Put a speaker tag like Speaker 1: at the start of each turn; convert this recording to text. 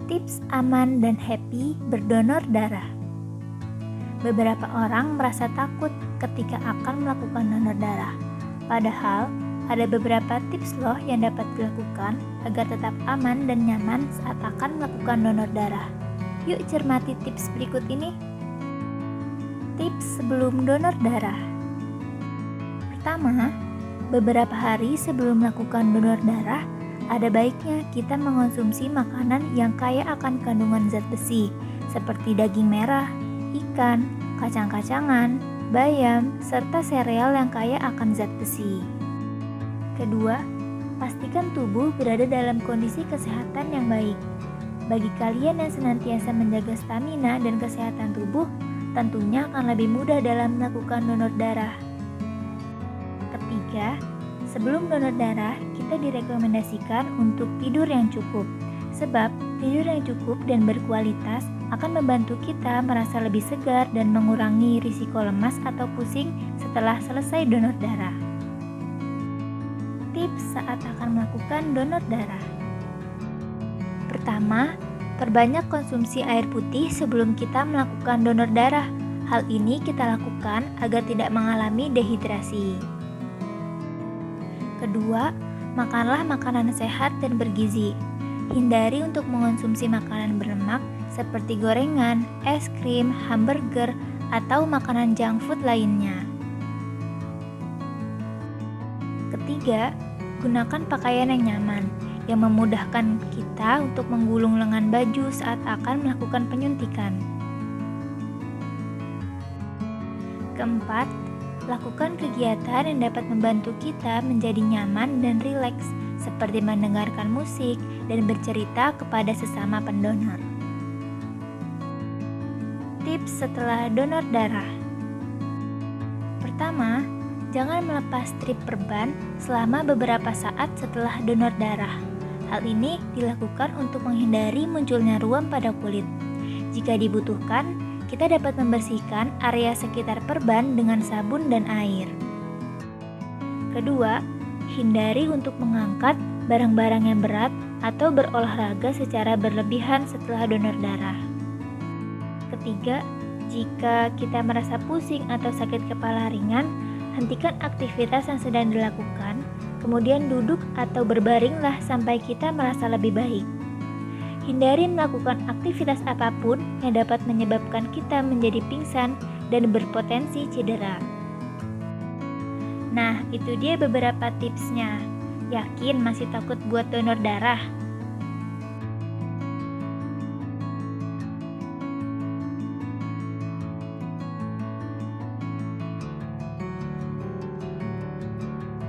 Speaker 1: Tips aman dan happy berdonor darah. Beberapa orang merasa takut ketika akan melakukan donor darah. Padahal, ada beberapa tips loh yang dapat dilakukan agar tetap aman dan nyaman saat akan melakukan donor darah. Yuk cermati tips berikut ini. Tips sebelum donor darah. Pertama, beberapa hari sebelum melakukan donor darah, ada baiknya kita mengonsumsi makanan yang kaya akan kandungan zat besi, seperti daging merah, ikan, kacang-kacangan, bayam, serta sereal yang kaya akan zat besi. Kedua, pastikan tubuh berada dalam kondisi kesehatan yang baik. Bagi kalian yang senantiasa menjaga stamina dan kesehatan tubuh, tentunya akan lebih mudah dalam melakukan donor darah. Ketiga, sebelum donor darah, kita direkomendasikan untuk tidur yang cukup. Sebab, tidur yang cukup dan berkualitas akan membantu kita merasa lebih segar dan mengurangi risiko lemas atau pusing setelah selesai donor darah. Tips saat akan melakukan donor darah. Pertama, perbanyak konsumsi air putih sebelum kita melakukan donor darah. Hal ini kita lakukan agar tidak mengalami dehidrasi. Kedua, makanlah makanan sehat dan bergizi. Hindari untuk mengonsumsi makanan berlemak seperti gorengan, es krim, hamburger, atau makanan junk food lainnya. Ketiga, gunakan pakaian yang nyaman, yang memudahkan kita untuk menggulung lengan baju saat akan melakukan penyuntikan. Keempat, lakukan kegiatan yang dapat membantu kita menjadi nyaman dan rileks, seperti mendengarkan musik dan bercerita kepada sesama pendonor. Tips setelah donor darah. Pertama, jangan melepas strip perban selama beberapa saat setelah donor darah. Hal ini dilakukan untuk menghindari munculnya ruam pada kulit. Jika dibutuhkan, kita dapat membersihkan area sekitar perban dengan sabun dan air. Kedua, hindari untuk mengangkat barang-barang yang berat atau berolahraga secara berlebihan setelah donor darah. Ketiga, jika kita merasa pusing atau sakit kepala ringan, hentikan aktivitas yang sedang dilakukan, kemudian duduk atau berbaringlah sampai kita merasa lebih baik. Hindari melakukan aktivitas apapun yang dapat menyebabkan kita menjadi pingsan dan berpotensi cedera. Nah, itu dia beberapa tipsnya. Yakin masih takut buat donor darah?